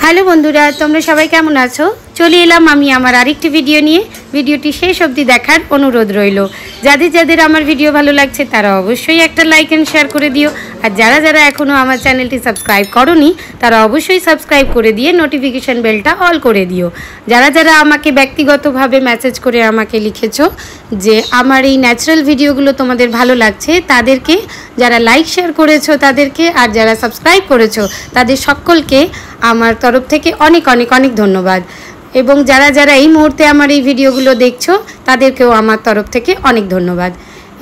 Hello বন্ধুরা, তোমরা সবাই কেমন আছো? চলে এলাম আমি আমার আরেকটি ভিডিও নিয়ে। ভিডিওটি শেষ অবধি দেখার অনুরোধ রইল। যাদের যাদের আমার ভিডিও ভালো লাগছে তারা অবশ্যই একটা লাইক অ্যান্ড শেয়ার করে দিও। আর যারা যারা এখনও আমার চ্যানেলটি সাবস্ক্রাইব করোনি তারা অবশ্যই সাবস্ক্রাইব করে দিয়ে নোটিফিকেশান বেলটা অল করে দিও। যারা যারা আমাকে ব্যক্তিগতভাবে মেসেজ করে আমাকে লিখেছো যে আমার এই ন্যাচারাল ভিডিওগুলো তোমাদের ভালো লাগছে, তাদেরকে, যারা লাইক শেয়ার করেছো তাদেরকে, আর যারা সাবস্ক্রাইব করেছো তাদের সকলকে আমার তরফ থেকে অনেক অনেক অনেক ধন্যবাদ। এবং যারা যারা এই মুহূর্তে আমার এই ভিডিওগুলো দেখছো তাদেরকেও আমার তরফ থেকে অনেক ধন্যবাদ।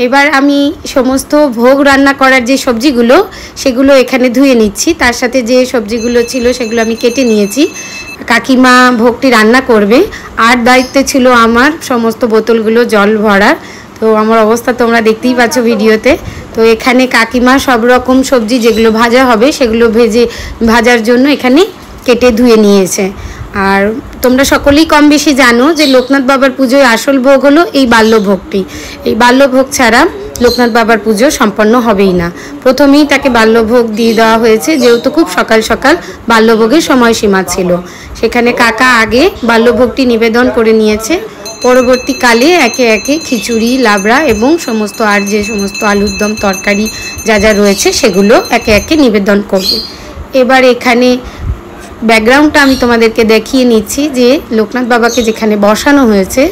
এবার আমি সমস্ত ভোগ রান্না করার যে সবজিগুলো সেগুলো এখানে ধুয়ে নিচ্ছি। তার সাথে যে সবজিগুলো ছিল সেগুলো আমি কেটে নিয়েছি। কাকিমা ভোগটি রান্না করবে, আর দায়িত্বে ছিল আমার সমস্ত বোতলগুলো জল ভরার। তো আমার অবস্থা তোমরা দেখতেই পাচ্ছ ভিডিওতে। তো এখানে কাকিমা সব রকম সবজি যেগুলো ভাজা হবে সেগুলো ভাজার জন্য এখানে কেটে ধুয়ে নিয়েছে। আর তোমরা সকলেই কম বেশি জানো যে লোকনাথ বাবার পুজোয় আসল ভোগ হলো এই বাল্যভোগটি। এই বাল্যভোগ ছাড়া লোকনাথ বাবার পুজো সম্পন্ন হবেই না। প্রথমেই তাকে বাল্যভোগ দিয়ে দেওয়া হয়েছে, যেহেতু খুব সকাল সকাল বাল্যভোগের সময়সীমা ছিল। সেখানে কাকা আগে বাল্যভোগটি নিবেদন করে নিয়েছে। পরবর্তীকালে একে একে খিচুড়ি, লাবড়া এবং সমস্ত আর যে সমস্ত আলুর দম তরকারি যা যা রয়েছে সেগুলো একে একে নিবেদন করবে। এবার এখানে ব্যাকগ্রাউন্ডটা আমি তোমাদেরকে দেখিয়ে নিচ্ছি যে লোকনাথ বাবাকে যেখানে বসানো হয়েছে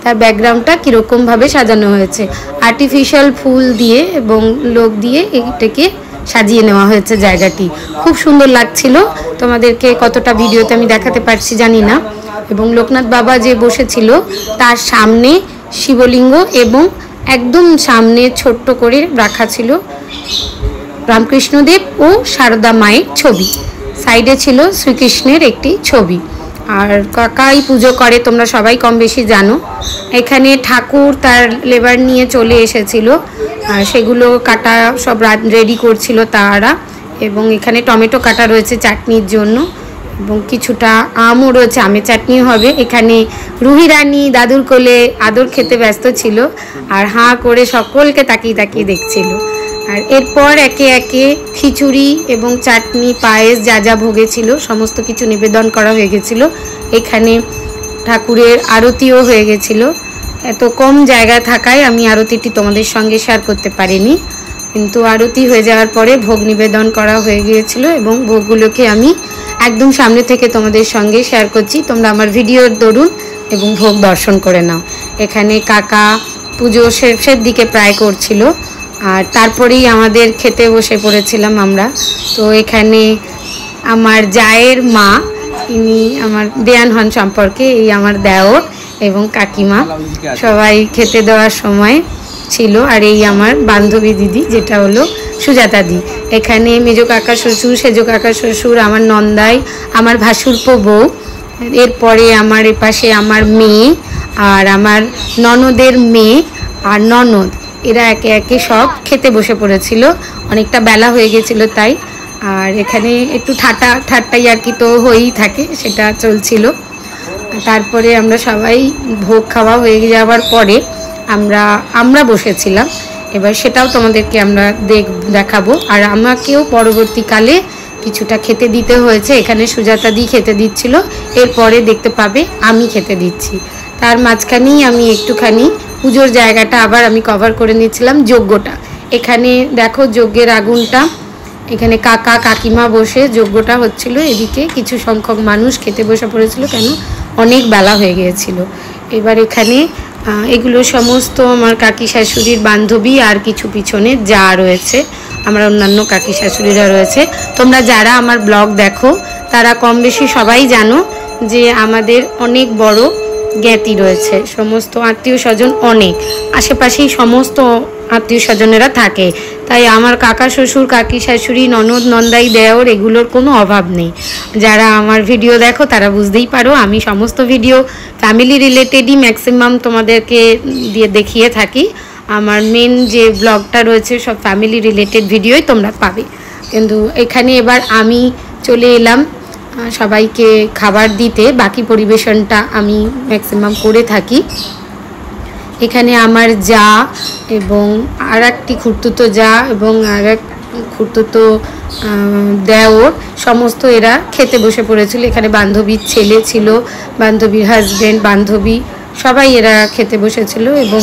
তার ব্যাকগ্রাউন্ডটা কীরকমভাবে সাজানো হয়েছে। আর্টিফিশিয়াল ফুল দিয়ে এবং লোক দিয়ে এটাকে সাজিয়ে নেওয়া হয়েছে। জায়গাটি খুব সুন্দর লাগছিল। তোমাদেরকে কতটা ভিডিওতে আমি দেখাতে পারছি জানি না। এবং লোকনাথ বাবা যে বসেছিল তার সামনে শিবলিঙ্গ এবং একদম সামনে ছোট্ট করে রাখা ছিল রামকৃষ্ণদেব ও সারদা মায়ের ছবি। সাইডে ছিল শ্রীকৃষ্ণের একটি ছবি। আর কাকাই পুজো করে, তোমরা সবাই কম বেশি জানো। এখানে ঠাকুর তার লেবার নিয়ে চলে এসেছিল, আর সেগুলো কাটা সব রেডি করছিল তারা। এবং এখানে টমেটো কাটা রয়েছে চাটনির জন্য, এবং কিছুটা আমও রয়েছে, আমের চাটনি হবে। এখানে রুহি রানী দাদুর কোলে আদর খেতে ব্যস্ত ছিল আর হাঁ করে সকলকে তাকিয়ে তাকিয়ে দেখছিল। আর এরপর একে একে খিচুড়ি এবং চাটনি, পায়েস যা যা ভোগে ছিল সমস্ত কিছু নিবেদন করা হয়ে গেছিলো। এখানে ঠাকুরের আরতিও হয়ে গেছিলো। এত কম জায়গা থাকায় আমি আরতিটি তোমাদের সঙ্গে শেয়ার করতে পারিনি, কিন্তু আরতি হয়ে যাওয়ার পরে ভোগ নিবেদন করা হয়ে গিয়েছিল এবং ভোগগুলোকে আমি একদম সামনে থেকে তোমাদের সঙ্গে শেয়ার করছি। তোমরা আমার ভিডিওর দরুন এবং ভোগ দর্শন করে নাও। এখানে কাকা পুজো শেষের দিকে প্রায় করছিল, আর তারপরেই আমাদের খেতে বসে পড়েছিলাম আমরা। তো এখানে আমার জায়ের মা, ইনি আমার দেয়ান হন সম্পর্কে, এই আমার দেওর এবং কাকিমা সবাই খেতে দেওয়ার সময় ছিল। আর এই আমার বান্ধবী দিদি, যেটা হলো সুজাতা দি। এখানে মেজো কাকা শ্বশুর, সেজো কাকা শ্বশুর, আমার নন্দাই, আমার ভাসুরপো বউ, এরপরে আমার এপাশে আমার মেয়ে আর আমার ননদের মেয়ে আর ননদ, এরা একে একে সব খেতে বসে পড়েছিল। অনেকটা বেলা হয়ে গেছিলো তাই। আর এখানে একটু ঠাট্টাই আর কি তো হয়েই থাকে, সেটা চলছিল। তারপরে আমরা সবাই ভোগ খাওয়া হয়ে যাওয়ার পরে আমরা বসেছিলাম। এবার সেটাও তোমাদেরকে আমরা দেখাবো। আর আমাকেও পরবর্তীকালে কিছুটা খেতে দিতে হয়েছে। এখানে সুজাতা দি খেতে দিচ্ছিল, এরপরে দেখতে পাবে আমি খেতে দিচ্ছি। তার মাঝখানেই আমি একটুখানি পুজোর জায়গাটা আবার আমি কভার করে নিচ্ছিলাম। যজ্ঞটা এখানে দেখো, যজ্ঞের আগুনটা এখানে কাকা কাকিমা বসে যজ্ঞটা হচ্ছিল। এদিকে কিছু সংখ্যক মানুষ খেতে বসে পড়েছিল, কেন অনেক বেলা হয়ে গিয়েছিল। এবার এখানে এগুলো সমস্ত আমার কাকি শাশুড়ির বান্ধবী, আর কিছু পিছনে যা রয়েছে আমার অন্যান্য কাকি শাশুড়িরা রয়েছে। তোমরা যারা আমার ব্লগ দেখো তারা কম বেশি সবাই জানো যে আমাদের অনেক বড় জ্ঞাতি রয়েছে, সমস্ত আত্মীয় স্বজন অনেক আশেপাশেই সমস্ত আত্মীয় স্বজনেরা থাকে। তাই আমার কাকা শ্বশুর, কাকি শাশুড়ি, ননদ, নন্দাই, দেওর এগুলোর কোনো অভাব নেই। যারা আমার ভিডিও দেখো তারা বুঝতেই পারো আমি সমস্ত ভিডিও ফ্যামিলি রিলেটেডই ম্যাক্সিমাম তোমাদেরকে দিয়ে দেখিয়ে থাকি। আমার মেন যে ব্লগটা রয়েছে সব ফ্যামিলি রিলেটেড ভিডিওই তোমরা পাবে। কিন্তু এখানে এবার আমি চলে এলাম সবাইকে খাবার দিতে। বাকি পরিবেশনটা আমি ম্যাক্সিমাম করে থাকি। এখানে আমার যা এবং আর একটি খুঁড়তুতো যা এবং আর এক খুড়তুতো দেওর সমস্ত এরা খেতে বসে পড়েছিল। এখানে বান্ধবীর ছেলে ছিল, বান্ধবীর হাজব্যান্ড, বান্ধবী সবাই এরা খেতে বসেছিল এবং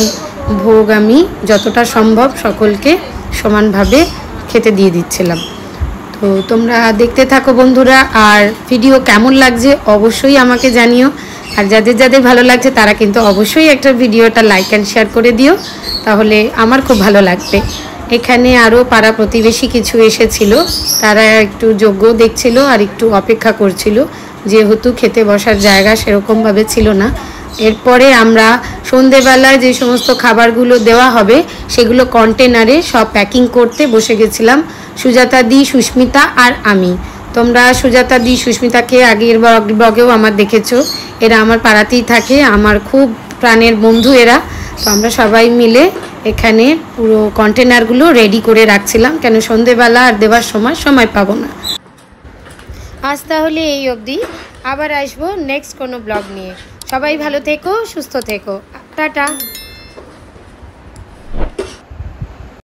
ভোগ আমি যতটা সম্ভব সকলকে সমানভাবে খেতে দিয়ে দিচ্ছিলাম। তো তোমরা দেখতে থাকো বন্ধুরা, আর ভিডিও কেমন লাগছে অবশ্যই আমাকে জানিও। আর যাদের যাদের ভালো লাগছে তারা কিন্তু অবশ্যই একটা ভিডিওটা লাইক অ্যান্ড শেয়ার করে দিও, তাহলে আমার খুব ভালো লাগবে। এখানে আরও পাড়া প্রতিবেশী কিছু এসেছিল, তারা একটু যজ্ঞ দেখছিল আর একটু অপেক্ষা করছিল, যেহেতু খেতে বসার জায়গা সেরকমভাবে ছিল না। এরপরে আমরা সন্ধেবেলায় যে সমস্ত খাবারগুলো দেওয়া হবে সেগুলো কন্টেনারে সব প্যাকিং করতে বসে গেছিলাম সুজাতা দি, সুস্মিতা আর আমি। তোমরা সুজাতা দি, সুস্মিতাকে আগের ব্লগেও আমার দেখেছো, এরা আমার পাড়াতেই থাকে, আমার খুব প্রাণের বন্ধু এরা। তো আমরা সবাই মিলে এখানে পুরো কন্টেনারগুলো রেডি করে রাখছিলাম, কেন সন্ধেবেলা আর দেওয়ার সময় পাবো না। আজ তাহলে এই অবধি, আবার আসবো নেক্সট কোনো ব্লগ নিয়ে। সবাই ভালো থেকো, সুস্থ থেকো, টাটা।